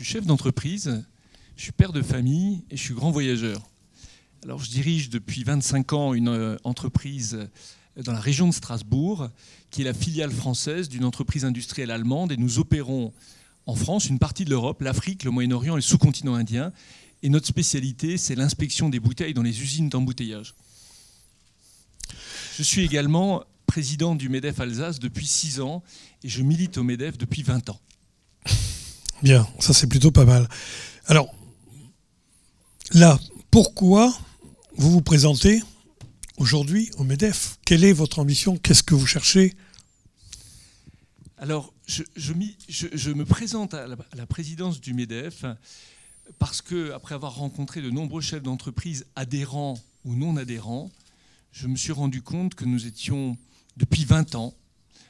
suis chef d'entreprise, je suis père de famille et je suis grand voyageur. Alors, je dirige depuis 25 ans une entreprise dans la région de Strasbourg, qui est la filiale française d'une entreprise industrielle allemande, et nous opérons en France une partie de l'Europe, l'Afrique, le Moyen-Orient et le sous-continent indien. Et notre spécialité, c'est l'inspection des bouteilles dans les usines d'embouteillage. Je suis également président du MEDEF Alsace depuis 6 ans et je milite au MEDEF depuis 20 ans. Bien, ça c'est plutôt pas mal. Alors, là, pourquoi vous vous présentez aujourd'hui au MEDEF? Quelle est votre ambition? Qu'est-ce que vous cherchez? Alors, je me présente à la présidence du MEDEF parce que, après avoir rencontré de nombreux chefs d'entreprise adhérents ou non adhérents, je me suis rendu compte que nous étions, depuis 20 ans,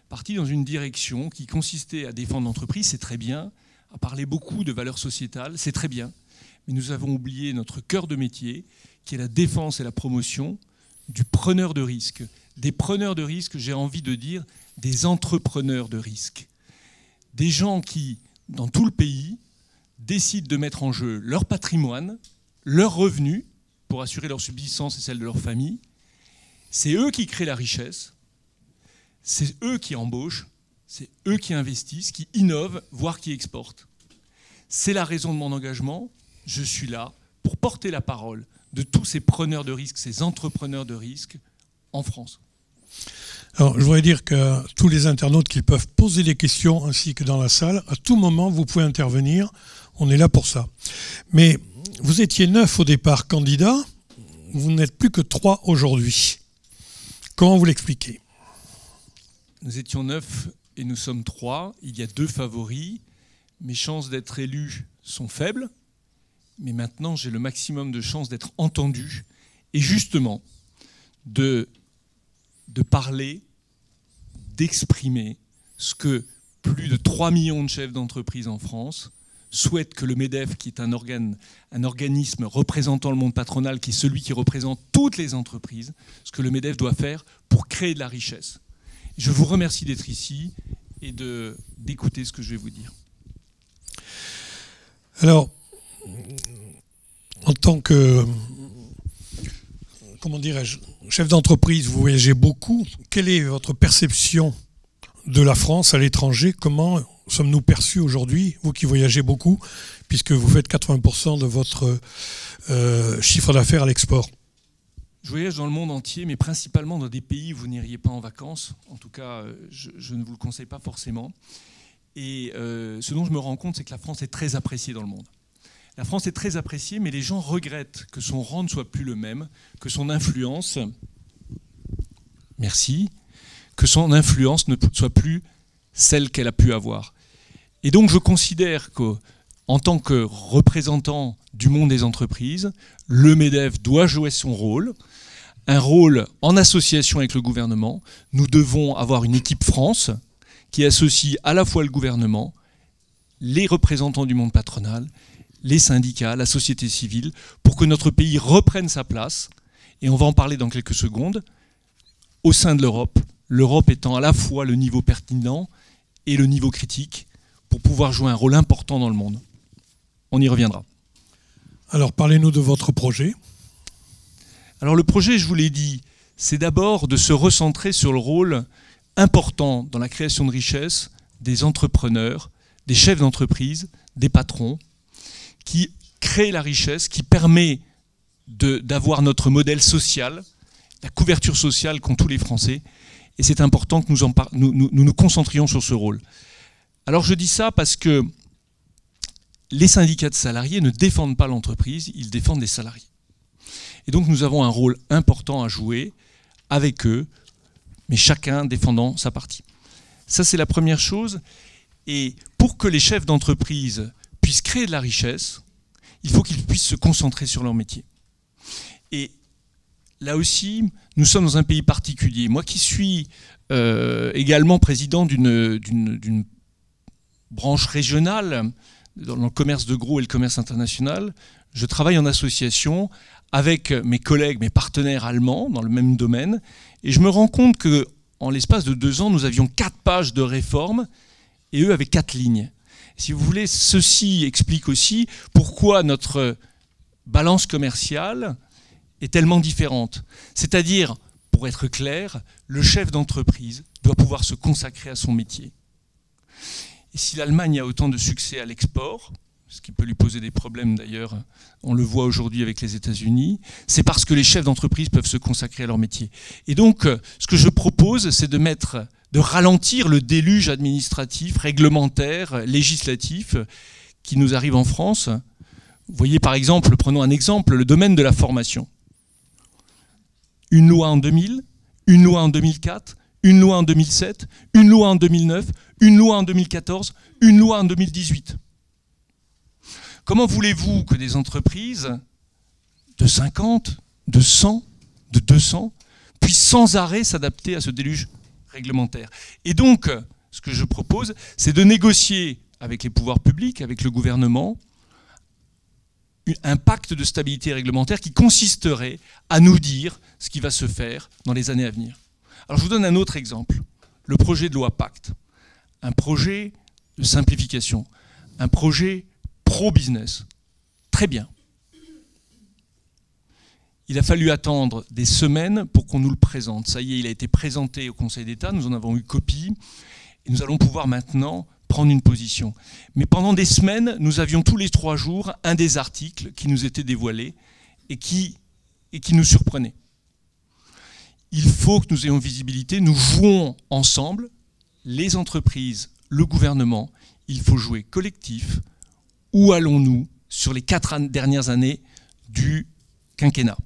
partis dans une direction qui consistait à défendre l'entreprise, c'est très bien, à parler beaucoup de valeurs sociétales, c'est très bien, mais nous avons oublié notre cœur de métier, qui est la défense et la promotion du preneur de risque. Des preneurs de risque, j'ai envie de dire, des entrepreneurs de risque. Des gens qui, dans tout le pays, décident de mettre en jeu leur patrimoine, leurs revenus, pour assurer leur subsistance et celle de leur famille. C'est eux qui créent la richesse, c'est eux qui embauchent, c'est eux qui investissent, qui innovent, voire qui exportent. C'est la raison de mon engagement. Je suis là pour porter la parole de tous ces preneurs de risques, ces entrepreneurs de risques en France. Alors, je voudrais dire que tous les internautes qui peuvent poser des questions, ainsi que dans la salle, à tout moment, vous pouvez intervenir. On est là pour ça. Mais vous étiez 9 au départ candidats. Vous n'êtes plus que 3 aujourd'hui. Comment vous l'expliquez? Nous étions 9 et nous sommes 3. Il y a 2 favoris. Mes chances d'être élu sont faibles. Mais maintenant, j'ai le maximum de chances d'être entendu. Et justement, de parler, d'exprimer ce que plus de 3 millions de chefs d'entreprise en France souhaitent que le MEDEF, qui est un organisme représentant le monde patronal, qui est celui qui représente toutes les entreprises, ce que le MEDEF doit faire pour créer de la richesse. Je vous remercie d'être ici et d'écouter ce que je vais vous dire. Alors, en tant que, comment dirais-je, chef d'entreprise, vous voyagez beaucoup. Quelle est votre perception de la France à l'étranger? Comment sommes-nous perçus aujourd'hui, vous qui voyagez beaucoup, puisque vous faites 80% de votre chiffre d'affaires à l'export? Je voyage dans le monde entier, mais principalement dans des pays où vous n'iriez pas en vacances. En tout cas, je ne vous le conseille pas forcément. Et ce dont je me rends compte, c'est que la France est très appréciée dans le monde. La France est très appréciée, mais les gens regrettent que son rang ne soit plus le même, que son influence, merci, que son influence ne soit plus celle qu'elle a pu avoir. Et donc je considère qu'en tant que représentant du monde des entreprises, le MEDEF doit jouer son rôle, un rôle en association avec le gouvernement. Nous devons avoir une équipe France qui associe à la fois le gouvernement, les représentants du monde patronal, les syndicats, la société civile, pour que notre pays reprenne sa place, et on va en parler dans quelques secondes, au sein de l'Europe, l'Europe étant à la fois le niveau pertinent et le niveau critique, pour pouvoir jouer un rôle important dans le monde. On y reviendra. Alors, parlez-nous de votre projet. Alors le projet, je vous l'ai dit, c'est d'abord de se recentrer sur le rôle important dans la création de richesse des entrepreneurs, des chefs d'entreprise, des patrons, qui crée la richesse, qui permet d'avoir notre modèle social, la couverture sociale qu'ont tous les Français. Et c'est important que nous concentrions sur ce rôle. Alors je dis ça parce que les syndicats de salariés ne défendent pas l'entreprise, ils défendent les salariés. Et donc nous avons un rôle important à jouer avec eux, mais chacun défendant sa partie. Ça, c'est la première chose. Et pour que les chefs d'entreprise puissent créer de la richesse, il faut qu'ils puissent se concentrer sur leur métier. Et là aussi, nous sommes dans un pays particulier. Moi qui suis également président d'une branche régionale dans le commerce de gros et le commerce international, je travaille en association avec mes collègues, mes partenaires allemands dans le même domaine, et je me rends compte qu'en l'espace de 2 ans, nous avions 4 pages de réformes, et eux avaient 4 lignes. Si vous voulez, ceci explique aussi pourquoi notre balance commerciale est tellement différente. C'est-à-dire, pour être clair, le chef d'entreprise doit pouvoir se consacrer à son métier. Et si l'Allemagne a autant de succès à l'export, ce qui peut lui poser des problèmes d'ailleurs, on le voit aujourd'hui avec les États-Unis, c'est parce que les chefs d'entreprise peuvent se consacrer à leur métier. Et donc, ce que je propose, c'est de ralentir le déluge administratif, réglementaire, législatif qui nous arrive en France. Vous voyez par exemple, prenons un exemple, le domaine de la formation. Une loi en 2000, une loi en 2004, une loi en 2007, une loi en 2009, une loi en 2014, une loi en 2018. Comment voulez-vous que des entreprises de 50, de 100, de 200 puissent sans arrêt s'adapter à ce déluge réglementaire? Et donc, ce que je propose, c'est de négocier avec les pouvoirs publics, avec le gouvernement, un pacte de stabilité réglementaire qui consisterait à nous dire ce qui va se faire dans les années à venir. Alors je vous donne un autre exemple, le projet de loi Pacte, un projet de simplification, un projet pro-business. Très bien. Il a fallu attendre des semaines pour qu'on nous le présente. Ça y est, il a été présenté au Conseil d'État, nous en avons eu copie, et nous allons pouvoir maintenant prendre une position. Mais pendant des semaines, nous avions tous les 3 jours un des articles qui nous était dévoilé et qui nous surprenait. Il faut que nous ayons visibilité, nous jouons ensemble, les entreprises, le gouvernement, il faut jouer collectif. Où allons-nous sur les 4 dernières années du quinquennat?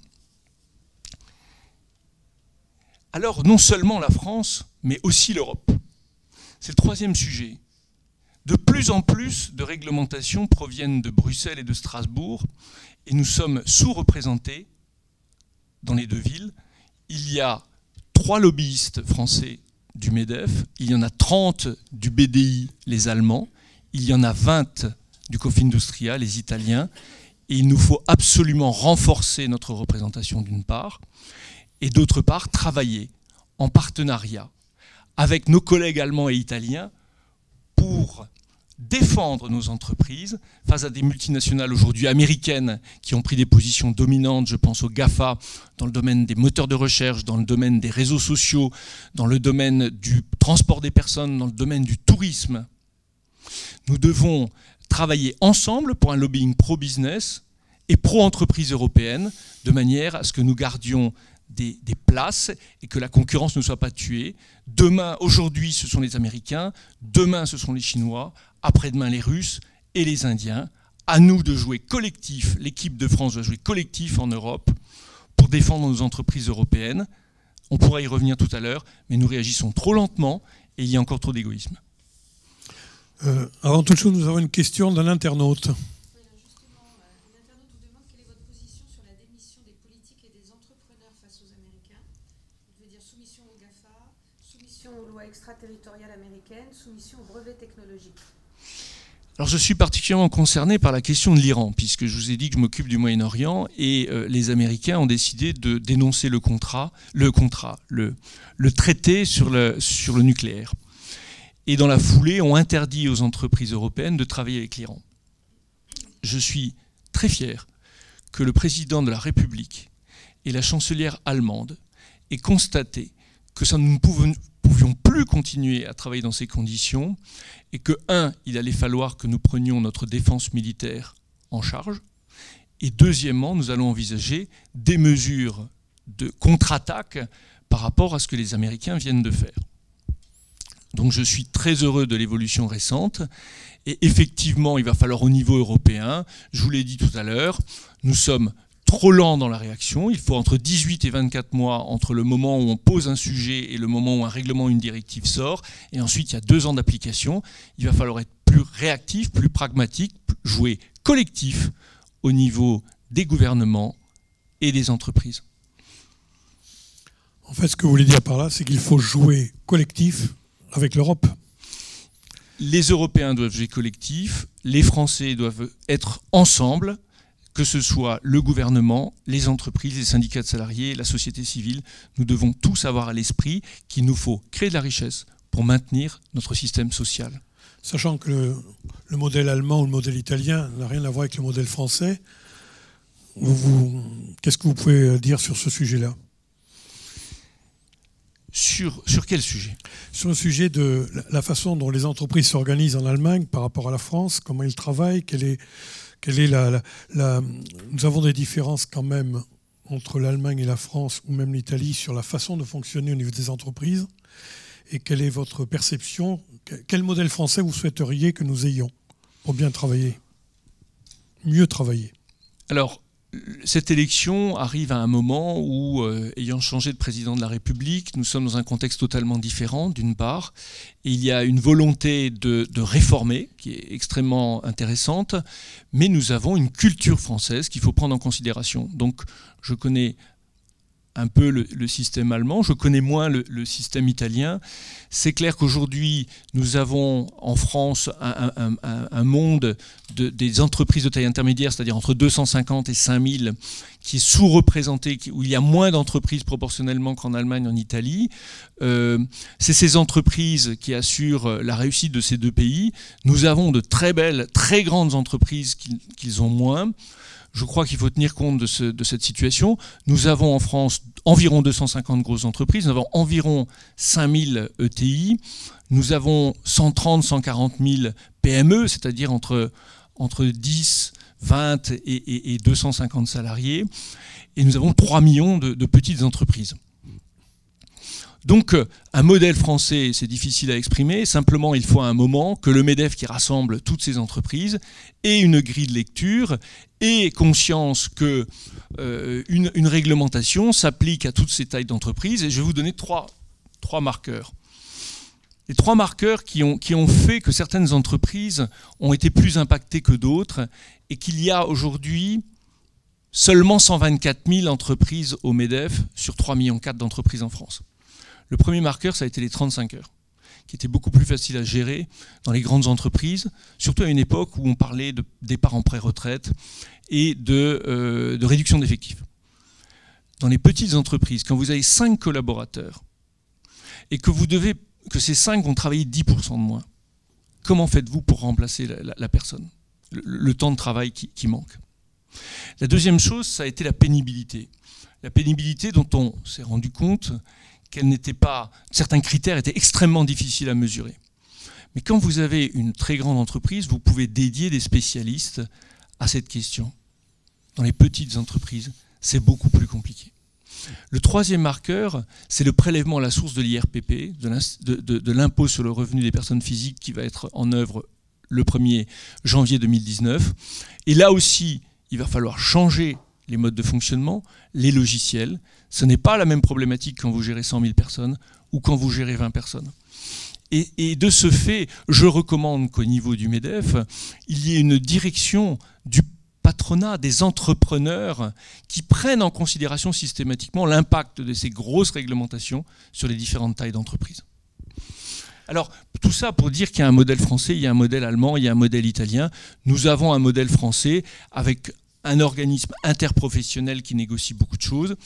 Alors, non seulement la France, mais aussi l'Europe. C'est le 3e sujet. De plus en plus de réglementations proviennent de Bruxelles et de Strasbourg, et nous sommes sous-représentés dans les 2 villes. Il y a 3 lobbyistes français du MEDEF, il y en a 30 du BDI, les Allemands, il y en a 20 du Confindustria, les Italiens, et il nous faut absolument renforcer notre représentation d'une part, et d'autre part travailler en partenariat avec nos collègues allemands et italiens pour défendre nos entreprises face à des multinationales aujourd'hui américaines qui ont pris des positions dominantes, je pense aux GAFA, dans le domaine des moteurs de recherche, dans le domaine des réseaux sociaux, dans le domaine du transport des personnes, dans le domaine du tourisme. Nous devons travailler ensemble pour un lobbying pro-business et pro-entreprise européenne, de manière à ce que nous gardions des places et que la concurrence ne soit pas tuée. Demain, aujourd'hui, ce sont les Américains, demain, ce sont les Chinois, après-demain, les Russes et les Indiens. À nous de jouer collectif, l'équipe de France doit jouer collectif en Europe pour défendre nos entreprises européennes. On pourra y revenir tout à l'heure, mais nous réagissons trop lentement et il y a encore trop d'égoïsme. Avant toute chose, nous avons une question d'un internaute. Extraterritoriale américaine, soumission aux brevets technologiques. Alors je suis particulièrement concerné par la question de l'Iran, puisque je vous ai dit que je m'occupe du Moyen-Orient, et les Américains ont décidé de dénoncer le traité sur le nucléaire. Et dans la foulée, ont interdit aux entreprises européennes de travailler avec l'Iran. Je suis très fier que le président de la République et la chancelière allemande aient constaté que nous ne pouvions plus continuer à travailler dans ces conditions et que, il allait falloir que nous prenions notre défense militaire en charge, et deuxièmement, nous allons envisager des mesures de contre-attaque par rapport à ce que les Américains viennent de faire. Donc je suis très heureux de l'évolution récente, et effectivement, il va falloir au niveau européen, je vous l'ai dit tout à l'heure, nous sommes trop lent dans la réaction. Il faut entre 18 et 24 mois entre le moment où on pose un sujet et le moment où un règlement, une directive sort. Et ensuite, il y a 2 ans d'application. Il va falloir être plus réactif, plus pragmatique, jouer collectif au niveau des gouvernements et des entreprises. En fait, ce que vous voulez dire par là, c'est qu'il faut jouer collectif avec l'Europe. Les Européens doivent jouer collectif, les Français doivent être ensemble, que ce soit le gouvernement, les entreprises, les syndicats de salariés, la société civile. Nous devons tous avoir à l'esprit qu'il nous faut créer de la richesse pour maintenir notre système social. Sachant que le modèle allemand ou le modèle italien n'a rien à voir avec le modèle français, qu'est-ce que vous pouvez dire sur ce sujet-là? Sur quel sujet? Sur le sujet de la façon dont les entreprises s'organisent en Allemagne par rapport à la France, comment ils travaillent, nous avons des différences quand même entre l'Allemagne et la France, ou même l'Italie, sur la façon de fonctionner au niveau des entreprises. Et quelle est votre perception? Quel modèle français vous souhaiteriez que nous ayons pour bien travailler, mieux travailler? Alors, cette élection arrive à un moment où, ayant changé de président de la République, nous sommes dans un contexte totalement différent, d'une part, et il y a une volonté de réformer qui est extrêmement intéressante, mais nous avons une culture française qu'il faut prendre en considération. Donc, je connais un peu le système allemand, je connais moins le système italien. C'est clair qu'aujourd'hui, nous avons en France un monde des entreprises de taille intermédiaire, c'est-à-dire entre 250 et 5000, qui est sous-représenté, où il y a moins d'entreprises proportionnellement qu'en Allemagne, en Italie. C'est ces entreprises qui assurent la réussite de ces deux pays. Nous avons de très belles, très grandes entreprises qu'ils ont moins. Je crois qu'il faut tenir compte de cette situation. Nous avons en France environ 250 grosses entreprises, nous avons environ 5000 ETI, nous avons 130 140 000 PME, c'est-à-dire entre 10, 20 et 250 salariés, et nous avons 3 millions de petites entreprises. Donc, un modèle français, c'est difficile à exprimer. Simplement, il faut à un moment que le MEDEF, qui rassemble toutes ces entreprises, ait une grille de lecture, ait conscience que une réglementation s'applique à toutes ces tailles d'entreprises. Et je vais vous donner trois marqueurs. Les 3 marqueurs qui ont fait que certaines entreprises ont été plus impactées que d'autres et qu'il y a aujourd'hui seulement 124 000 entreprises au MEDEF sur 3,4 millions d'entreprises en France. Le premier marqueur, ça a été les 35 heures, qui étaient beaucoup plus faciles à gérer dans les grandes entreprises, surtout à une époque où on parlait de départ en pré-retraite et de réduction d'effectifs. Dans les petites entreprises, quand vous avez 5 collaborateurs et que ces 5 vont travailler 10% de moins, comment faites-vous pour remplacer la personne, le temps de travail qui manque? La deuxième chose, ça a été la pénibilité. La pénibilité dont on s'est rendu compte qu'elle n'était pas, certains critères étaient extrêmement difficiles à mesurer. Mais quand vous avez une très grande entreprise, vous pouvez dédier des spécialistes à cette question. Dans les petites entreprises, c'est beaucoup plus compliqué. Le troisième marqueur, c'est le prélèvement à la source de l'IRPP, de l'impôt sur le revenu des personnes physiques qui va être en œuvre le 1er janvier 2019. Et là aussi, il va falloir changer les modes de fonctionnement, les logiciels. Ce n'est pas la même problématique quand vous gérez 100 000 personnes ou quand vous gérez 20 personnes. Et de ce fait, je recommande qu'au niveau du MEDEF, il y ait une direction du patronat, des entrepreneurs qui prennent en considération systématiquement l'impact de ces grosses réglementations sur les différentes tailles d'entreprise. Alors, tout ça pour dire qu'il y a un modèle français, il y a un modèle allemand, il y a un modèle italien. Nous avons un modèle français avec un organisme interprofessionnel qui négocie beaucoup de choses.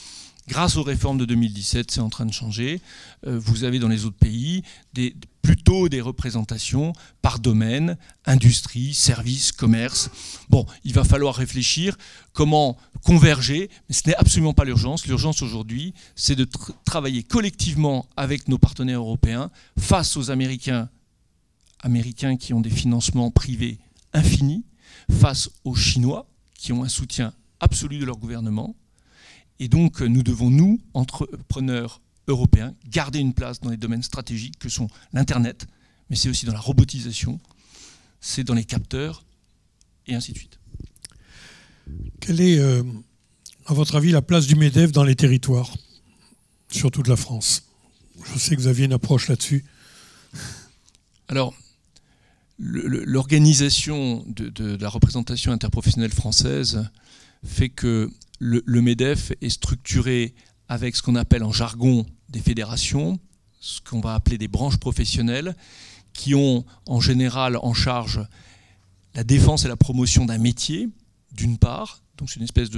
Grâce aux réformes de 2017, c'est en train de changer. Vous avez dans les autres pays plutôt des représentations par domaine, industrie, services, commerce. Bon, il va falloir réfléchir comment converger, mais ce n'est absolument pas l'urgence. L'urgence aujourd'hui, c'est de travailler collectivement avec nos partenaires européens face aux Américains qui ont des financements privés infinis, face aux Chinois qui ont un soutien absolu de leur gouvernement. Et donc, nous devons, nous, entrepreneurs européens, garder une place dans les domaines stratégiques que sont l'Internet, mais c'est aussi dans la robotisation, c'est dans les capteurs, et ainsi de suite. Quelle est, à votre avis, la place du MEDEF dans les territoires, sur toute la France? Je sais que vous aviez une approche là-dessus. Alors, l'organisation de la représentation interprofessionnelle française fait que le MEDEF est structuré avec ce qu'on appelle en jargon des fédérations, ce qu'on va appeler des branches professionnelles, qui ont en général en charge la défense et la promotion d'un métier, d'une part, Donc c'est une espèce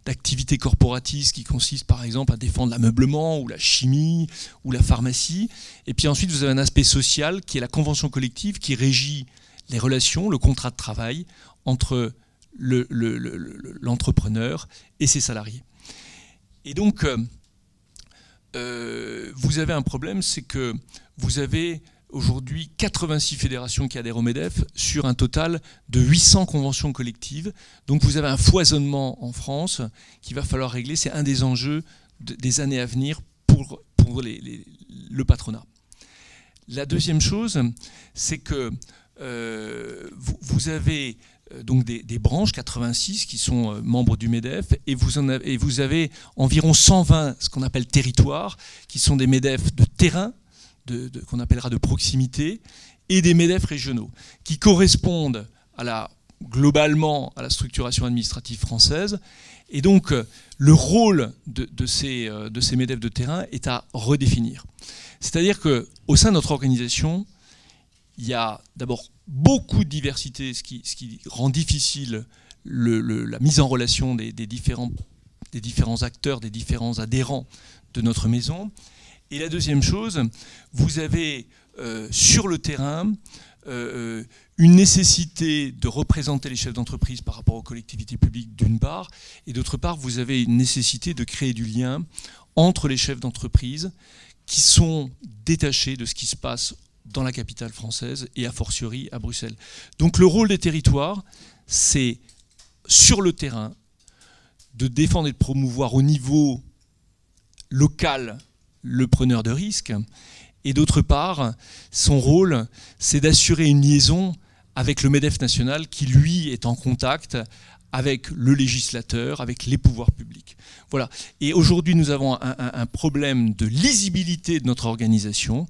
d'activité corporatiste qui consiste par exemple à défendre l'ameublement ou la chimie ou la pharmacie. Et puis ensuite vous avez un aspect social qui est la convention collective qui régit les relations, le contrat de travail entre l'entrepreneur et ses salariés. Et donc vous avez un problème, c'est que vous avez aujourd'hui 86 fédérations qui adhèrent au MEDEF sur un total de 800 conventions collectives. Donc vous avez un foisonnement en France qu'il va falloir régler. C'est un des enjeux des années à venir pour le patronat. La deuxième chose, c'est que vous avez donc des branches, 86, qui sont membres du MEDEF, et vous avez environ 120, ce qu'on appelle territoires, qui sont des MEDEF de terrain, qu'on appellera de proximité, et des MEDEF régionaux, qui correspondent globalement à la structuration administrative française. Et donc, le rôle de ces MEDEF de terrain est à redéfinir. C'est-à-dire qu'au sein de notre organisation, il y a d'abord beaucoup de diversité, ce qui rend difficile la mise en relation des différents acteurs, des différents adhérents de notre maison. Et la deuxième chose, vous avez sur le terrain une nécessité de représenter les chefs d'entreprise par rapport aux collectivités publiques d'une part, et d'autre part, vous avez une nécessité de créer du lien entre les chefs d'entreprise qui sont détachés de ce qui se passe dans la capitale française et a fortiori à Bruxelles. Donc le rôle des territoires, c'est sur le terrain de défendre et de promouvoir au niveau local le preneur de risque, et d'autre part, son rôle, c'est d'assurer une liaison avec le MEDEF national qui, lui, est en contact avec le législateur, avec les pouvoirs publics. Voilà. Et aujourd'hui, nous avons un problème de lisibilité de notre organisation,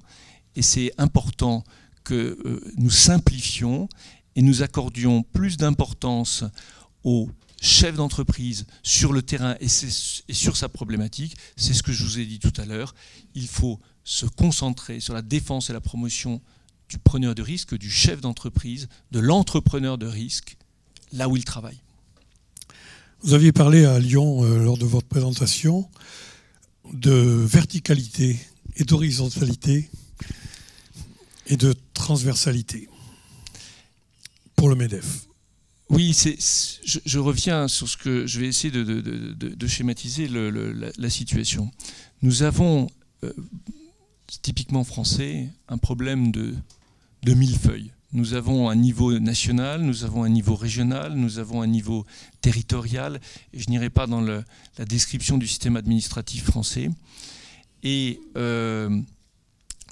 et c'est important que nous simplifions et nous accordions plus d'importance aux chef d'entreprise sur le terrain et sur sa problématique. C'est ce que je vous ai dit tout à l'heure. Il faut se concentrer sur la défense et la promotion du preneur de risque, du chef d'entreprise, de l'entrepreneur de risque, là où il travaille. Vous aviez parlé à Lyon, lors de votre présentation, de verticalité et d'horizontalité et de transversalité pour le MEDEF. Oui, je reviens sur ce que je vais essayer de schématiser la situation. Nous avons, typiquement français, un problème de millefeuille. Nous avons un niveau national, nous avons un niveau régional, nous avons un niveau territorial, et je n'irai pas dans la description du système administratif français. Et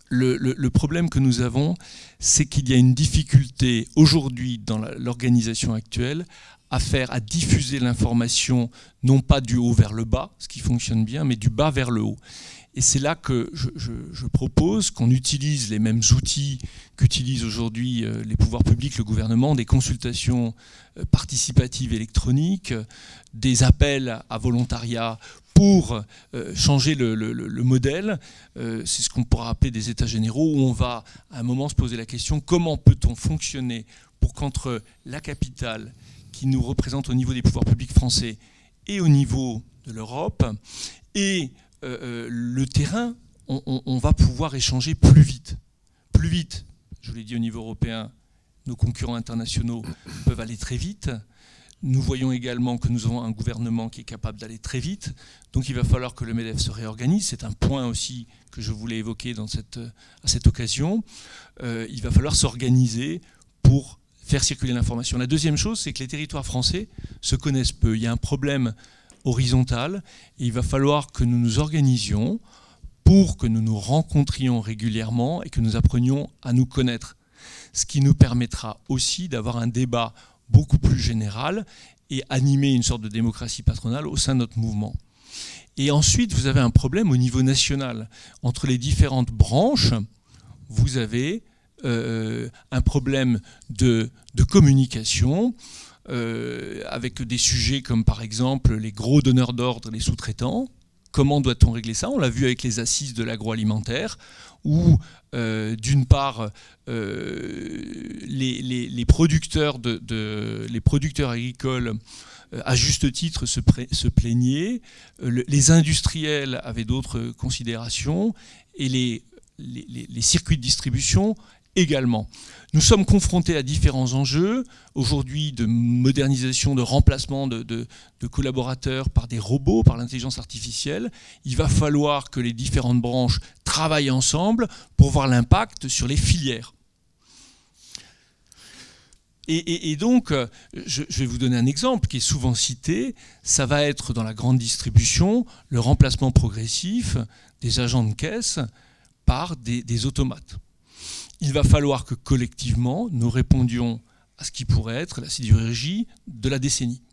le problème que nous avons, c'est qu'il y a une difficulté aujourd'hui dans l'organisation actuelle à diffuser l'information non pas du haut vers le bas, ce qui fonctionne bien, mais du bas vers le haut. Et c'est là que je propose qu'on utilise les mêmes outils qu'utilisent aujourd'hui les pouvoirs publics, le gouvernement, des consultations participatives électroniques, des appels à volontariat pour changer le modèle. C'est ce qu'on pourra appeler des états généraux, où on va à un moment se poser la question: comment peut-on fonctionner pour qu'entre la capitale, qui nous représente au niveau des pouvoirs publics français et au niveau de l'Europe, et le terrain, on va pouvoir échanger plus vite. Plus vite, je vous l'ai dit, au niveau européen, nos concurrents internationaux peuvent aller très vite. Nous voyons également que nous avons un gouvernement qui est capable d'aller très vite. Donc il va falloir que le MEDEF se réorganise. C'est un point aussi que je voulais évoquer à cette occasion. Il va falloir s'organiser pour faire circuler l'information. La deuxième chose, c'est que les territoires français se connaissent peu. Il y a un problème horizontal et il va falloir que nous nous organisions pour que nous nous rencontrions régulièrement et que nous apprenions à nous connaître. Ce qui nous permettra aussi d'avoir un débat beaucoup plus général et animer une sorte de démocratie patronale au sein de notre mouvement. Et ensuite, vous avez un problème au niveau national. Entre les différentes branches, vous avez un problème de communication, avec des sujets comme par exemple les gros donneurs d'ordre, les sous-traitants. Comment doit-on régler ça? On l'a vu avec les assises de l'agroalimentaire, où d'une part les producteurs agricoles à juste titre, se plaignaient. Les industriels avaient d'autres considérations et les circuits de distribution également. Nous sommes confrontés à différents enjeux, aujourd'hui de modernisation, de remplacement de collaborateurs par des robots, par l'intelligence artificielle. Il va falloir que les différentes branches travaillent ensemble pour voir l'impact sur les filières. Et donc, je vais vous donner un exemple qui est souvent cité, ça va être dans la grande distribution, le remplacement progressif des agents de caisse par des automates. Il va falloir que collectivement, nous répondions à ce qui pourrait être la sidérurgie de la décennie.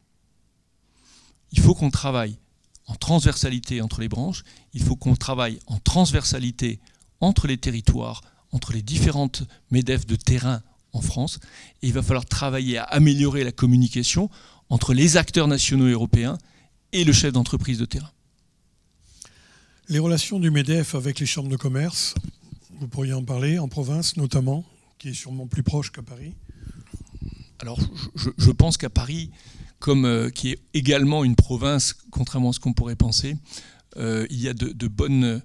Il faut qu'on travaille en transversalité entre les branches, il faut qu'on travaille en transversalité entre les territoires, entre les différentes MEDEF de terrain en France, et il va falloir travailler à améliorer la communication entre les acteurs nationaux et européens et le chef d'entreprise de terrain. Les relations du MEDEF avec les chambres de commerce, vous pourriez en parler, en province notamment, qui est sûrement plus proche qu'à Paris. Alors, je pense qu'à Paris, qui est également une province, contrairement à ce qu'on pourrait penser, il y a de bonnes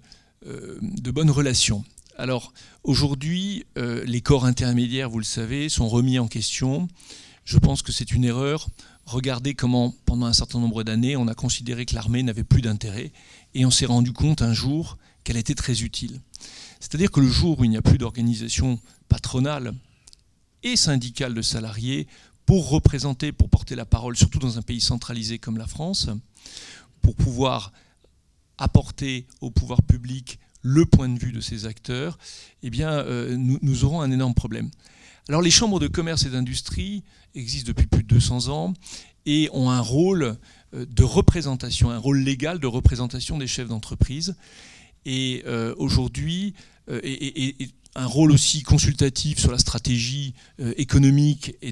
relations. Alors, aujourd'hui, les corps intermédiaires, vous le savez, sont remis en question. Je pense que c'est une erreur. Regardez comment, pendant un certain nombre d'années, on a considéré que l'armée n'avait plus d'intérêt, et on s'est rendu compte un jour qu'elle était très utile. C'est-à-dire que le jour où il n'y a plus d'organisation patronale et syndicale de salariés pour représenter, pour porter la parole, surtout dans un pays centralisé comme la France, pour pouvoir apporter au pouvoir public le point de vue de ces acteurs, eh bien, nous aurons un énorme problème. Alors les chambres de commerce et d'industrie existent depuis plus de 200 ans et ont un rôle de représentation, un rôle légal de représentation des chefs d'entreprise. Et aujourd'hui, un rôle aussi consultatif sur la stratégie économique et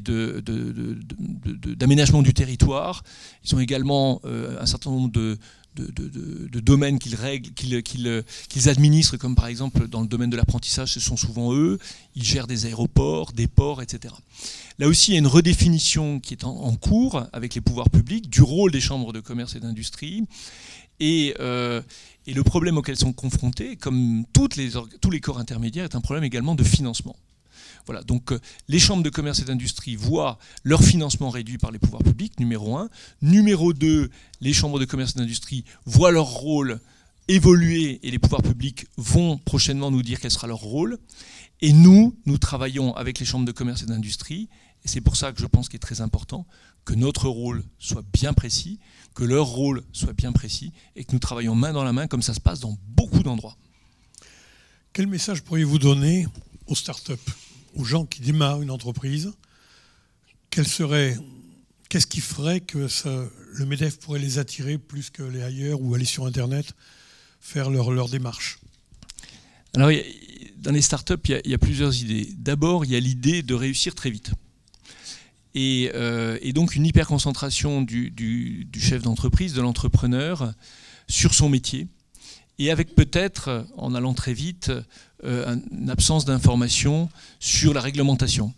d'aménagement du territoire. Ils ont également un certain nombre de domaines qu'ils règlent, qu'ils administrent, comme par exemple dans le domaine de l'apprentissage, ce sont souvent eux. Ils gèrent des aéroports, des ports, etc. Là aussi, il y a une redéfinition qui est en cours avec les pouvoirs publics du rôle des chambres de commerce et d'industrie. Et le problème auquel sont confrontés, comme tous les corps intermédiaires, est un problème également de financement. Voilà, donc les chambres de commerce et d'industrie voient leur financement réduit par les pouvoirs publics, numéro 1. Numéro 2, les chambres de commerce et d'industrie voient leur rôle évoluer et les pouvoirs publics vont prochainement nous dire quel sera leur rôle. Et nous travaillons avec les chambres de commerce et d'industrie, et c'est pour ça que je pense qu'il est très important que notre rôle soit bien précis, que leur rôle soit bien précis, et que nous travaillons main dans la main, comme ça se passe dans beaucoup d'endroits. Quel message pourriez-vous donner aux startups, aux gens qui démarrent une entreprise? Qu'est-ce qui ferait que le MEDEF pourrait les attirer plus qu'aller ailleurs ou aller sur Internet faire leur démarche? Alors, dans les startups, il y a plusieurs idées. D'abord, il y a l'idée de réussir très vite. Et donc une hyperconcentration du chef d'entreprise, de l'entrepreneur, sur son métier. Et avec peut-être, en allant très vite, une absence d'information sur la réglementation.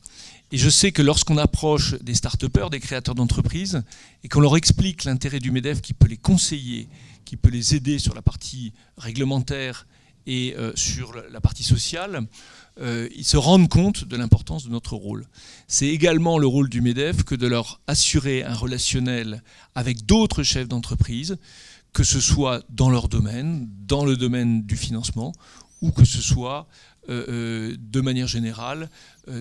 Et je sais que lorsqu'on approche des start-upers, des créateurs d'entreprises, et qu'on leur explique l'intérêt du MEDEF qui peut les conseiller, qui peut les aider sur la partie réglementaire et sur la partie sociale, ils se rendent compte de l'importance de notre rôle. C'est également le rôle du MEDEF que de leur assurer un relationnel avec d'autres chefs d'entreprise, que ce soit dans leur domaine, dans le domaine du financement, ou que ce soit de manière générale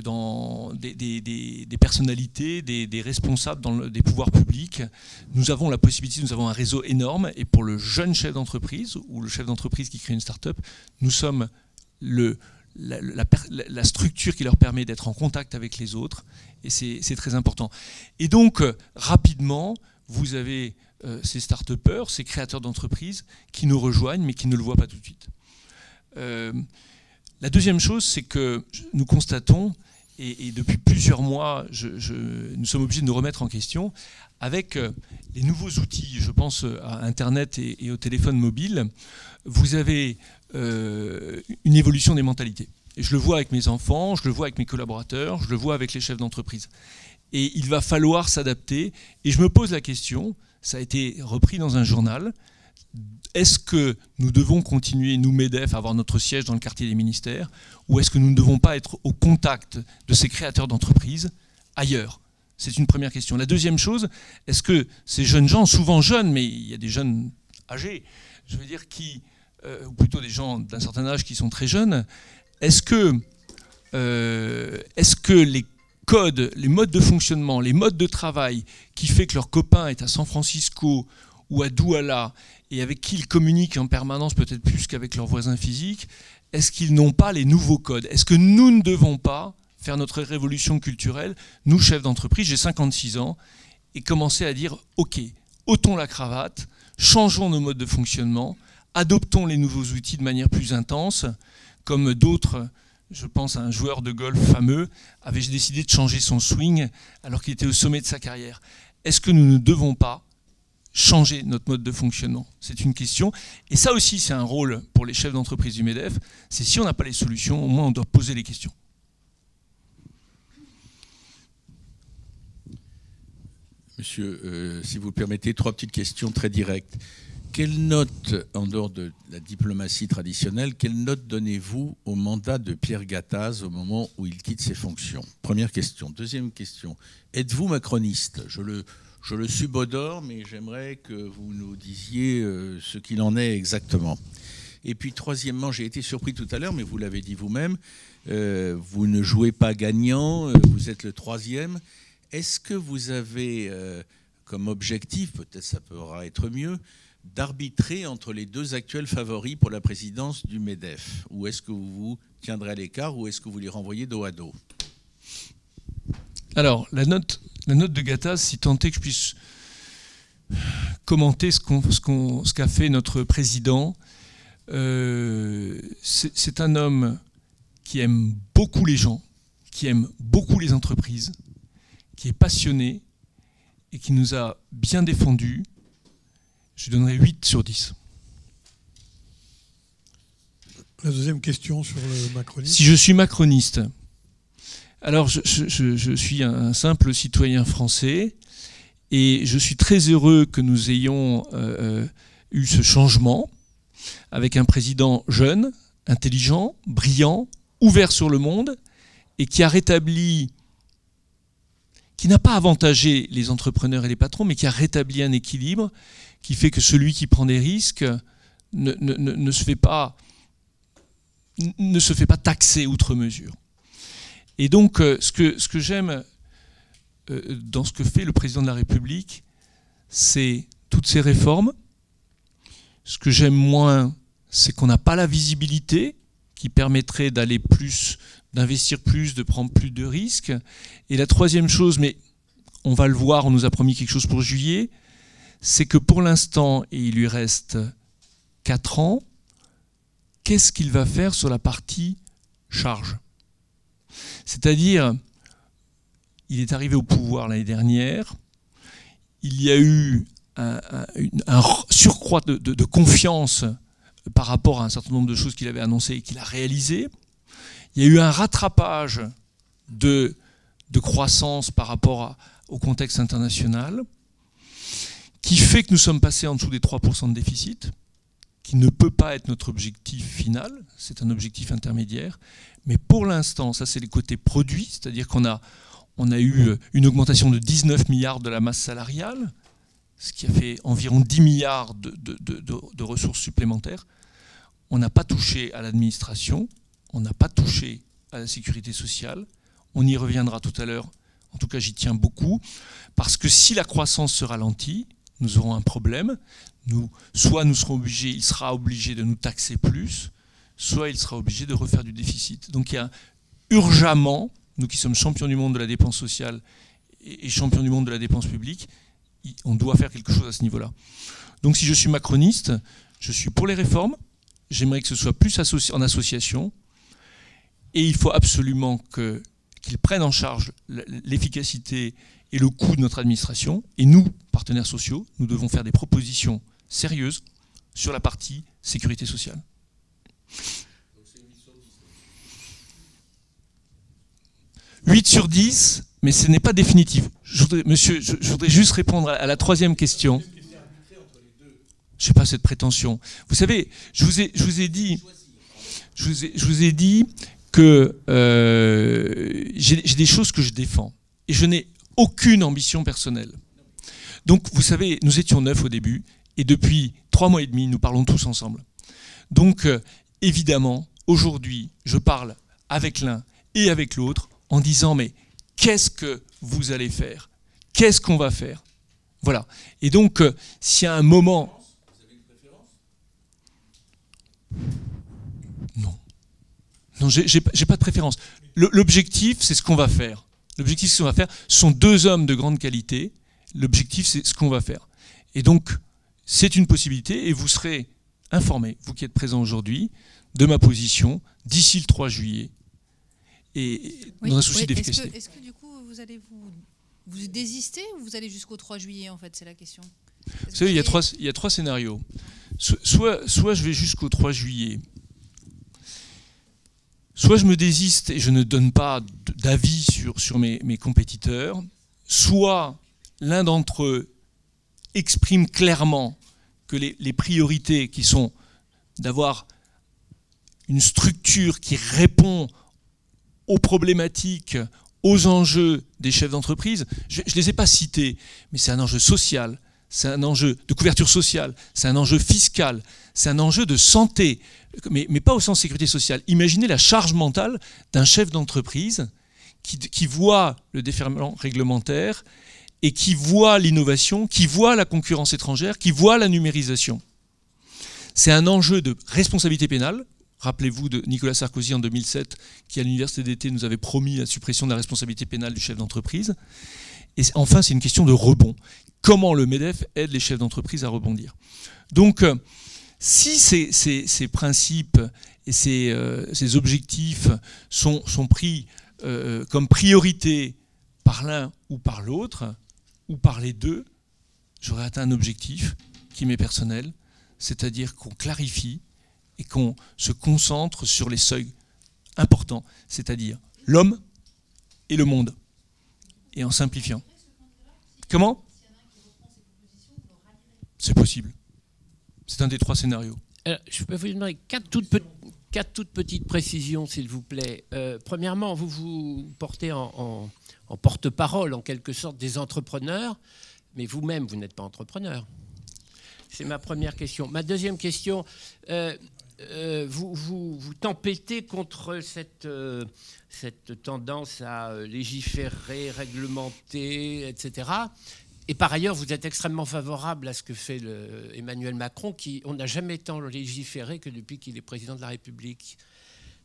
dans des personnalités, des responsables des pouvoirs publics. Nous avons la possibilité, nous avons un réseau énorme, et pour le jeune chef d'entreprise ou le chef d'entreprise qui crée une start-up, nous sommes la structure qui leur permet d'être en contact avec les autres, et c'est très important. Et donc, rapidement, vous avez ces start-upers, ces créateurs d'entreprises qui nous rejoignent, mais qui ne le voient pas tout de suite. La deuxième chose, c'est que nous constatons, et depuis plusieurs mois, nous sommes obligés de nous remettre en question, avec les nouveaux outils, je pense à Internet et au téléphone mobile, vous avez une évolution des mentalités. Et je le vois avec mes enfants, je le vois avec mes collaborateurs, je le vois avec les chefs d'entreprise. et il va falloir s'adapter. Et je me pose la question, ça a été repris dans un journal, est-ce que nous devons continuer, nous MEDEF, à avoir notre siège dans le quartier des ministères, ou est-ce que nous ne devons pas être au contact de ces créateurs d'entreprises ailleurs? C'est une première question. La deuxième chose, est-ce que ces jeunes gens, souvent jeunes, mais il y a des jeunes âgés, je veux dire, ou plutôt des gens d'un certain âge qui sont très jeunes, est-ce que les codes, les modes de fonctionnement, les modes de travail qui fait que leur copain est à San Francisco ou à Douala et avec qui ils communiquent en permanence, peut-être plus qu'avec leurs voisins physiques, est-ce qu'ils n'ont pas les nouveaux codes? Est-ce que nous ne devons pas faire notre révolution culturelle, nous chefs d'entreprise, j'ai 56 ans, et commencer à dire « Ok, ôtons la cravate, changeons nos modes de fonctionnement, adoptons les nouveaux outils de manière plus intense », comme d'autres, je pense à un joueur de golf fameux, avait décidé de changer son swing alors qu'il était au sommet de sa carrière. Est-ce que nous ne devons pas changer notre mode de fonctionnement? C'est une question. Et ça aussi, c'est un rôle pour les chefs d'entreprise du MEDEF. C'est si on n'a pas les solutions, au moins on doit poser les questions. Monsieur, si vous le permettez, 3 petites questions très directes. Quelle note, en dehors de la diplomatie traditionnelle, quelle note donnez-vous au mandat de Pierre Gattaz au moment où il quitte ses fonctions? Première question. Deuxième question. Êtes-vous macroniste? Je le subodore, mais j'aimerais que vous nous disiez ce qu'il en est exactement. Et puis, troisièmement, j'ai été surpris tout à l'heure, mais vous l'avez dit vous-même, vous ne jouez pas gagnant, vous êtes le 3e. Est-ce que vous avez comme objectif, peut-être ça pourra être mieux, d'arbitrer entre les 2 actuels favoris pour la présidence du MEDEF? Ou est-ce que vous vous tiendrez à l'écart, ou est-ce que vous les renvoyez dos à dos? Alors, la note de Gattaz, si tant est que je puisse commenter ce qu'a fait notre président, c'est un homme qui aime beaucoup les gens, qui aime beaucoup les entreprises, qui est passionné et qui nous a bien défendus. Je donnerai 8 sur 10. La deuxième question sur le macronisme. Si je suis macroniste, alors je suis un simple citoyen français et je suis très heureux que nous ayons eu ce changement avec un président jeune, intelligent, brillant, ouvert sur le monde et qui a rétabli, qui n'a pas avantagé les entrepreneurs et les patrons, mais qui a rétabli un équilibre qui fait que celui qui prend des risques ne se fait pas taxer outre mesure. Et donc, ce que j'aime dans ce que fait le président de la République, c'est toutes ces réformes. Ce que j'aime moins, c'est qu'on n'a pas la visibilité qui permettrait d'aller plus, d'investir plus, de prendre plus de risques. Et la troisième chose, mais on va le voir, on nous a promis quelque chose pour juillet, c'est que pour l'instant, et il lui reste 4 ans, qu'est-ce qu'il va faire sur la partie charge? C'est-à-dire, il est arrivé au pouvoir l'année dernière, il y a eu un surcroît de confiance par rapport à un certain nombre de choses qu'il avait annoncées et qu'il a réalisées. Il y a eu un rattrapage de croissance par rapport au contexte international qui fait que nous sommes passés en dessous des 3% de déficit, qui ne peut pas être notre objectif final, c'est un objectif intermédiaire. Mais pour l'instant, ça c'est les côtés produits, c'est-à-dire qu'on a eu une augmentation de 19 milliards de la masse salariale, ce qui a fait environ 10 milliards de ressources supplémentaires. On n'a pas touché à l'administration, on n'a pas touché à la sécurité sociale. On y reviendra tout à l'heure, en tout cas j'y tiens beaucoup, parce que si la croissance se ralentit, nous aurons un problème. Soit il sera obligé de nous taxer plus, soit il sera obligé de refaire du déficit. Donc il y a urgemment, nous qui sommes champions du monde de la dépense sociale et champions du monde de la dépense publique, on doit faire quelque chose à ce niveau-là. Donc si je suis macroniste, je suis pour les réformes, j'aimerais que ce soit plus en association, et il faut absolument qu'ils prennent en charge l'efficacité et le coût de notre administration, et nous, partenaires sociaux, nous devons faire des propositions sérieuses sur la partie sécurité sociale. Donc c'est 8 sur 10. 8 sur 10, mais ce n'est pas définitif. Monsieur, je voudrais juste répondre à la troisième question. Je n'ai pas cette prétention. Vous savez, je vous ai dit que j'ai des choses que je défends. Et je n'ai aucune ambition personnelle. Donc, vous savez, nous étions 9 au début, et depuis 3 mois et demi, nous parlons tous ensemble. Donc, évidemment, aujourd'hui, je parle avec l'un et avec l'autre en disant, mais qu'est-ce que vous allez faire? Qu'est-ce qu'on va faire? Voilà. Et donc, s'il y a un moment... Vous avez une préférence? Non. Non, j'ai pas de préférence. L'objectif, c'est ce qu'on va faire. L'objectif, c'est ce qu'on va faire. Ce sont 2 hommes de grande qualité. L'objectif, c'est ce qu'on va faire. Et donc, c'est une possibilité et vous serez informés, vous qui êtes présents aujourd'hui, de ma position d'ici le 3 juillet. Et dans un souci d'efficacité. Est-ce que du coup, vous allez vous désister ou vous allez jusqu'au 3 juillet, en fait, c'est la question? Vous savez, il y a 3 scénarios. Soit je vais jusqu'au 3 juillet, soit je me désiste et je ne donne pas d'avis sur mes compétiteurs, soit l'un d'entre eux exprime clairement que les priorités qui sont d'avoir une structure qui répond aux problématiques, aux enjeux des chefs d'entreprise, je ne les ai pas cités, mais c'est un enjeu social, c'est un enjeu de couverture sociale, c'est un enjeu fiscal, c'est un enjeu de santé, mais pas au sens sécurité sociale. Imaginez la charge mentale d'un chef d'entreprise qui voit le déferlement réglementaire et qui voit l'innovation, qui voit la concurrence étrangère, qui voit la numérisation. C'est un enjeu de responsabilité pénale. Rappelez-vous de Nicolas Sarkozy en 2007, qui à l'université d'été nous avait promis la suppression de la responsabilité pénale du chef d'entreprise. Et enfin, c'est une question de rebond. Comment le MEDEF aide les chefs d'entreprise à rebondir? Donc, si ces principes et ces objectifs sont pris comme priorité par l'un ou par l'autre, ou par les deux, j'aurais atteint un objectif qui m'est personnel, c'est-à-dire qu'on clarifie et qu'on se concentre sur les seuils importants, c'est-à-dire l'homme et le monde, et en simplifiant. Comment? C'est possible. C'est un des 3 scénarios. Je peux vous demander 4 toutes petites précisions, s'il vous plaît. Premièrement, vous vous portez en porte-parole, en quelque sorte, des entrepreneurs, mais vous-même, vous n'êtes pas entrepreneur. C'est ma première question. Ma deuxième question, vous tempêtez contre cette tendance à légiférer, réglementer, etc. Et par ailleurs, vous êtes extrêmement favorable à ce que fait Emmanuel Macron, on n'a jamais tant légiféré que depuis qu'il est président de la République.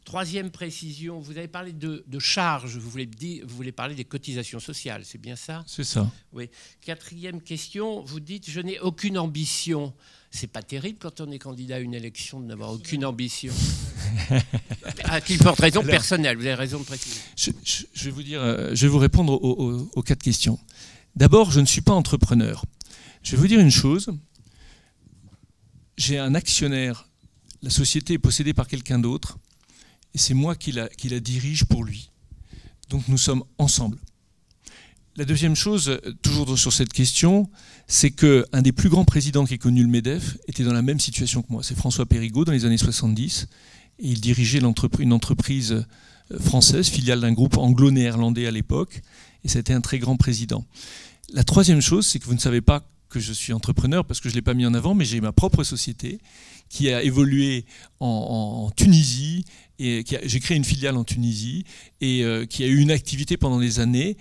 Troisième précision, vous avez parlé de charges, vous voulez parler des cotisations sociales, c'est bien ça? C'est ça. Oui. Quatrième question, vous dites « je n'ai aucune ambition ». C'est pas terrible quand on est candidat à une élection de n'avoir aucune ambition. Qui porte raison personnelle, vous avez raison de préciser. Je vais vous répondre aux 4 questions. D'abord, je ne suis pas entrepreneur. Je vais vous dire une chose. J'ai un actionnaire. La société est possédée par quelqu'un d'autre. Et c'est moi qui la dirige pour lui. Donc nous sommes ensemble. La deuxième chose, toujours sur cette question, c'est qu'un des plus grands présidents qui ait connu le MEDEF était dans la même situation que moi. C'est François Périgaud dans les années 70. Et il dirigeait une entreprise française, filiale d'un groupe anglo-néerlandais à l'époque. Et c'était un très grand président. La troisième chose, c'est que vous ne savez pas que je suis entrepreneur parce que je ne l'ai pas mis en avant, mais j'ai ma propre société qui a évolué en Tunisie. Et j'ai créé une filiale en Tunisie et qui a eu une activité pendant des années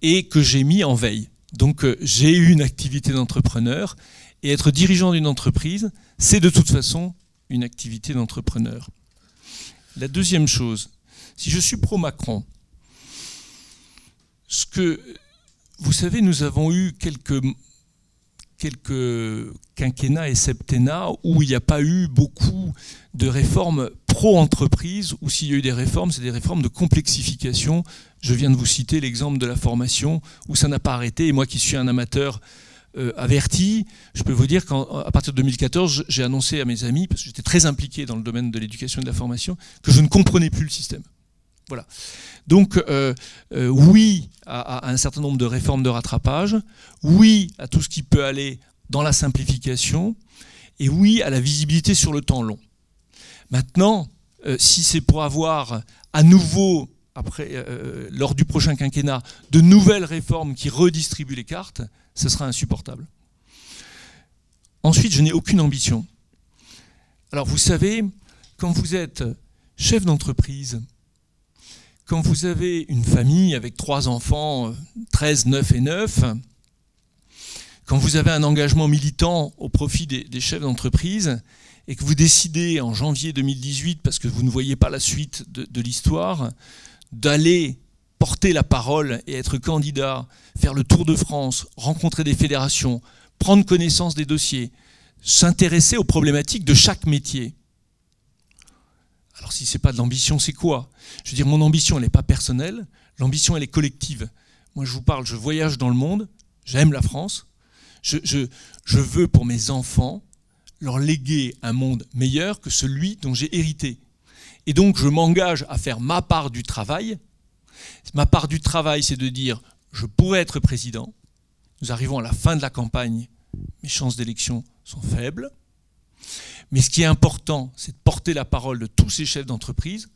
et que j'ai mis en veille. Donc j'ai eu une activité d'entrepreneur et être dirigeant d'une entreprise, c'est de toute façon une activité d'entrepreneur. La deuxième chose, si je suis pro-Macron, vous savez, nous avons eu quelques quinquennats et septennats où il n'y a pas eu beaucoup de réformes pro-entreprise, ou s'il y a eu des réformes, c'est des réformes de complexification. Je viens de vous citer l'exemple de la formation, où ça n'a pas arrêté. Et moi qui suis un amateur averti, je peux vous dire qu'à partir de 2014, j'ai annoncé à mes amis, parce que j'étais très impliqué dans le domaine de l'éducation et de la formation, que je ne comprenais plus le système. Voilà. Donc, oui à un certain nombre de réformes de rattrapage, oui à tout ce qui peut aller dans la simplification, et oui à la visibilité sur le temps long. Maintenant, si c'est pour avoir à nouveau, lors du prochain quinquennat, de nouvelles réformes qui redistribuent les cartes, ce sera insupportable. Ensuite, je n'ai aucune ambition. Alors vous savez, quand vous êtes chef d'entreprise, quand vous avez une famille avec 3 enfants, 13, 9 et 9, quand vous avez un engagement militant au profit des chefs d'entreprise et que vous décidez en janvier 2018, parce que vous ne voyez pas la suite de l'histoire, d'aller porter la parole et être candidat, faire le tour de France, rencontrer des fédérations, prendre connaissance des dossiers, s'intéresser aux problématiques de chaque métier. Alors si ce n'est pas de l'ambition, c'est quoi? Je veux dire, mon ambition, elle n'est pas personnelle, l'ambition, elle est collective. Moi, je vous parle, je voyage dans le monde, j'aime la France, je veux pour mes enfants leur léguer un monde meilleur que celui dont j'ai hérité. Et donc, je m'engage à faire ma part du travail. Ma part du travail, c'est de dire, je pourrais être président. Nous arrivons à la fin de la campagne, mes chances d'élection sont faibles. Mais ce qui est important, c'est de porter la parole de tous ces chefs d'entreprise,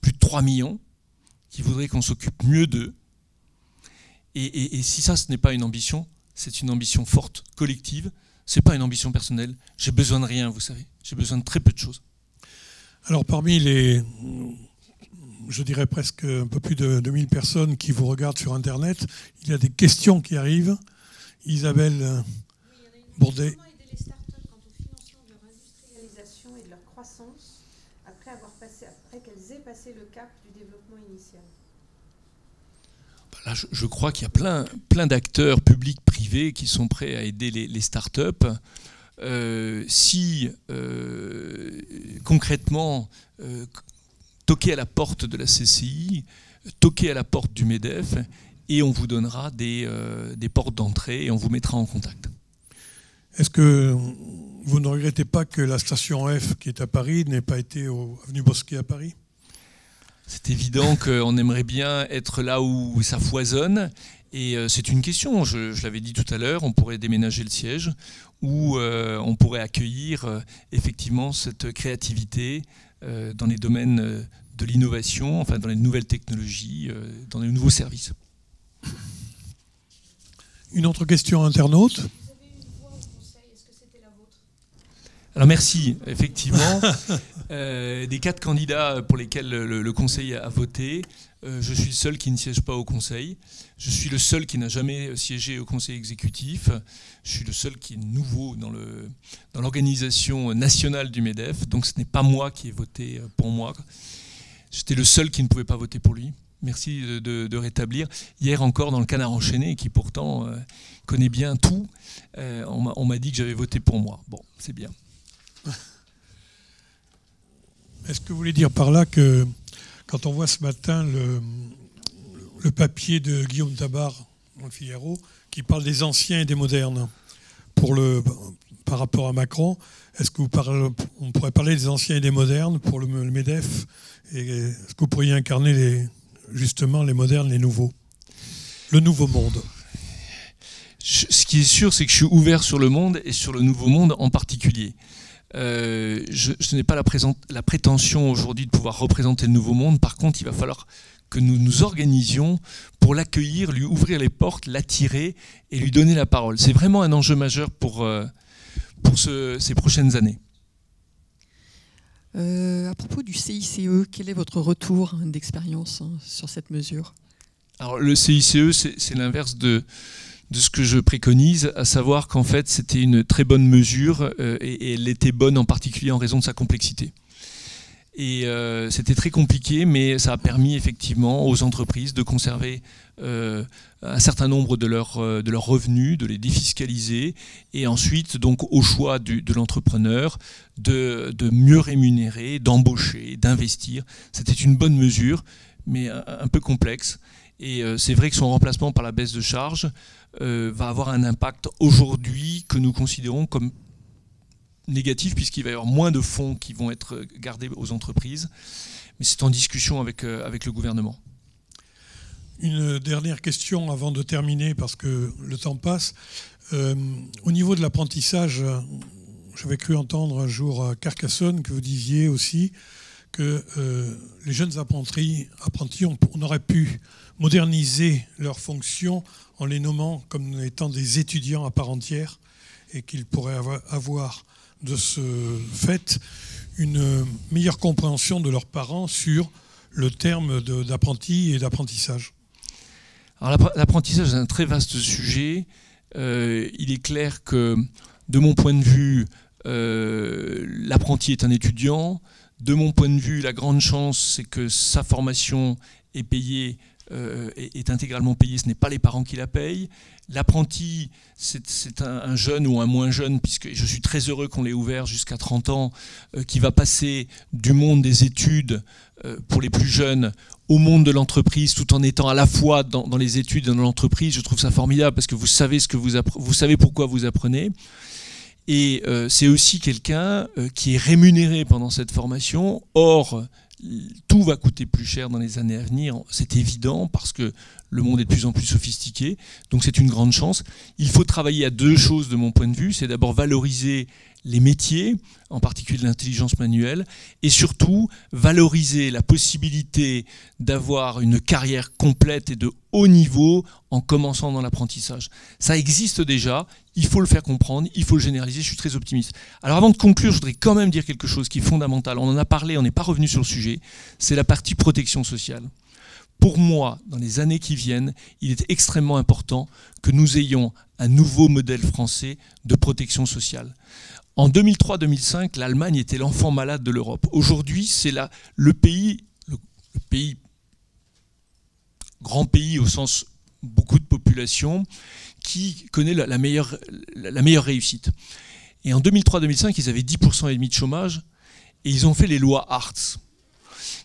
plus de 3 millions, qui voudraient qu'on s'occupe mieux d'eux. Et si ça, ce n'est pas une ambition, c'est une ambition forte, collective. Ce n'est pas une ambition personnelle. J'ai besoin de rien, vous savez. J'ai besoin de très peu de choses. Alors parmi les, je dirais presque un peu plus de 2000 personnes qui vous regardent sur Internet, il y a des questions qui arrivent. Isabelle Bourdet. Comment aider les startups quant au financement de leur industrialisation et de leur croissance après qu'elles aient passé le cap du développement initial? Là, je crois qu'il y a plein d'acteurs publics, privés qui sont prêts à aider les startups. Si concrètement, toquez à la porte de la CCI, toquez à la porte du MEDEF, et on vous donnera des portes d'entrée et on vous mettra en contact. Est-ce que vous ne regrettez pas que la station F qui est à Paris n'ait pas été au avenue Bosquet à Paris? C'est évident qu'on aimerait bien être là où ça foisonne. Et c'est une question, je l'avais dit tout à l'heure, on pourrait déménager le siège ou on pourrait accueillir effectivement cette créativité dans les domaines de l'innovation, enfin dans les nouvelles technologies, dans les nouveaux services. Une autre question internaute. Alors merci, effectivement. Des 4 candidats pour lesquels le Conseil a voté, je suis le seul qui ne siège pas au Conseil. Je suis le seul qui n'a jamais siégé au Conseil exécutif. Je suis le seul qui est nouveau dans l'organisation nationale du MEDEF. Donc ce n'est pas moi qui ai voté pour moi. J'étais le seul qui ne pouvait pas voter pour lui. Merci de rétablir. Hier encore, dans le Canard enchaîné, qui pourtant connaît bien tout, on m'a dit que j'avais voté pour moi. Bon, c'est bien. Est-ce que vous voulez dire par là que quand on voit ce matin le papier de Guillaume Tabar dans le Figaro qui parle des anciens et des modernes par rapport à Macron, est-ce que on pourrait parler des anciens et des modernes pour le MEDEF, et est-ce que vous pourriez incarner justement les modernes, les nouveaux, le nouveau monde? Ce qui est sûr, c'est que je suis ouvert sur le monde et sur le nouveau monde en particulier. Je n'ai pas la prétention aujourd'hui de pouvoir représenter le nouveau monde. Par contre, il va falloir que nous nous organisions pour l'accueillir, lui ouvrir les portes, l'attirer et lui donner la parole. C'est vraiment un enjeu majeur pour ces prochaines années. À propos du CICE, quel est votre retour d'expérience sur cette mesure? Alors, le CICE, c'est l'inverse de ce que je préconise, à savoir qu'en fait c'était une très bonne mesure et elle était bonne en particulier en raison de sa complexité. Et c'était très compliqué, mais ça a permis effectivement aux entreprises de conserver un certain nombre de leurs revenus, de les défiscaliser, et ensuite donc au choix de l'entrepreneur de mieux rémunérer, d'embaucher, d'investir. C'était une bonne mesure, mais un peu complexe. Et c'est vrai que son remplacement par la baisse de charges va avoir un impact aujourd'hui que nous considérons comme négatif, puisqu'il va y avoir moins de fonds qui vont être gardés aux entreprises. mais c'est en discussion avec le gouvernement. Une dernière question avant de terminer, parce que le temps passe. Au niveau de l'apprentissage, j'avais cru entendre un jour à Carcassonne que vous disiez aussi que les jeunes apprentis, on aurait pu moderniser leurs fonctions en les nommant comme étant des étudiants à part entière, et qu'ils pourraient avoir de ce fait une meilleure compréhension de leurs parents sur le terme d'apprenti et d'apprentissage. Alors l'apprentissage est un très vaste sujet. Il est clair que, de mon point de vue, l'apprenti est un étudiant. De mon point de vue, la grande chance, c'est que sa formation est payée, est intégralement payée. Ce n'est pas les parents qui la payent. L'apprenti, c'est un jeune ou un moins jeune, puisque je suis très heureux qu'on l'ait ouvert jusqu'à 30 ans, qui va passer du monde des études pour les plus jeunes au monde de l'entreprise, tout en étant à la fois dans les études et dans l'entreprise. Je trouve ça formidable parce que vous savez vous savez pourquoi vous apprenez. Et c'est aussi quelqu'un qui est rémunéré pendant cette formation. Or, tout va coûter plus cher dans les années à venir, c'est évident, parce que le monde est de plus en plus sophistiqué. Donc c'est une grande chance. Il faut travailler à deux choses de mon point de vue. C'est d'abord valoriser les métiers, en particulier l'intelligence manuelle, et surtout valoriser la possibilité d'avoir une carrière complète et de haut niveau en commençant dans l'apprentissage. Ça existe déjà, il faut le faire comprendre, il faut le généraliser, je suis très optimiste. Alors avant de conclure, je voudrais quand même dire quelque chose qui est fondamental. On en a parlé, on n'est pas revenu sur le sujet, c'est la partie protection sociale. Pour moi, dans les années qui viennent, il est extrêmement important que nous ayons un nouveau modèle français de protection sociale. En 2003-2005, l'Allemagne était l'enfant malade de l'Europe. Aujourd'hui, c'est le pays, grand pays au sens beaucoup de population, qui connaît la meilleure réussite. Et en 2003-2005, ils avaient 10% et demi de chômage, et ils ont fait les lois Hartz,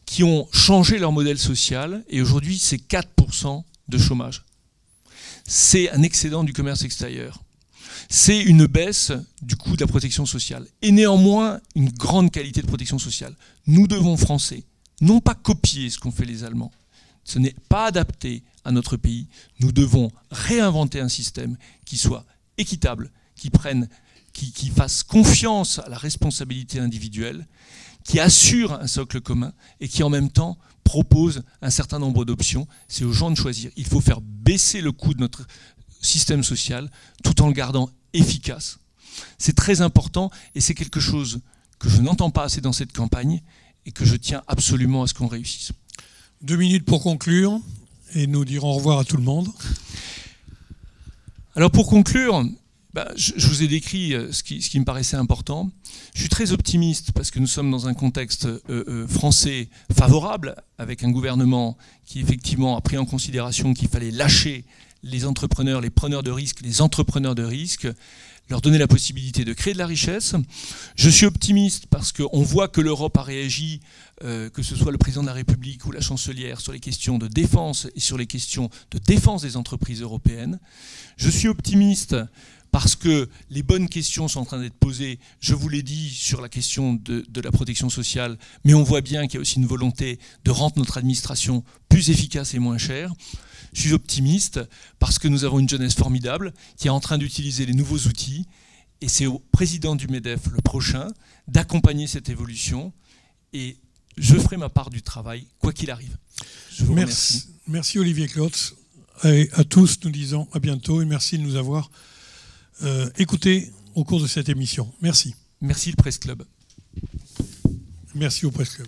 qui ont changé leur modèle social, et aujourd'hui, c'est 4% de chômage. C'est un excédent du commerce extérieur. C'est une baisse du coût de la protection sociale. Et néanmoins, une grande qualité de protection sociale. Nous devons, Français, non pas copier ce qu'ont fait les Allemands. Ce n'est pas adapté à notre pays. Nous devons réinventer un système qui soit équitable, qui fasse confiance à la responsabilité individuelle, qui assure un socle commun et qui en même temps propose un certain nombre d'options. C'est aux gens de choisir. Il faut faire baisser le coût de notre système social tout en le gardant efficace. C'est très important et c'est quelque chose que je n'entends pas assez dans cette campagne et que je tiens absolument à ce qu'on réussisse. 2 minutes pour conclure et nous dirons au revoir à tout le monde. Alors pour conclure, je vous ai décrit ce qui me paraissait important. Je suis très optimiste parce que nous sommes dans un contexte français favorable, avec un gouvernement qui effectivement a pris en considération qu'il fallait lâcher les entrepreneurs, les preneurs de risques, les entrepreneurs de risques, leur donner la possibilité de créer de la richesse. Je suis optimiste parce qu'on voit que l'Europe a réagi, que ce soit le président de la République ou la chancelière, sur les questions de défense et sur les questions de défense des entreprises européennes. Je suis optimiste parce que les bonnes questions sont en train d'être posées, je vous l'ai dit, sur la question de la protection sociale, mais on voit bien qu'il y a aussi une volonté de rendre notre administration plus efficace et moins chère. Je suis optimiste parce que nous avons une jeunesse formidable qui est en train d'utiliser les nouveaux outils, et c'est au président du MEDEF, le prochain, d'accompagner cette évolution, et je ferai ma part du travail, quoi qu'il arrive. Je vous remercie. Merci Olivier Klotz. Et à tous, nous disons à bientôt et merci de nous avoir écoutés au cours de cette émission. Merci. Merci le Presse Club. Merci au Presse Club.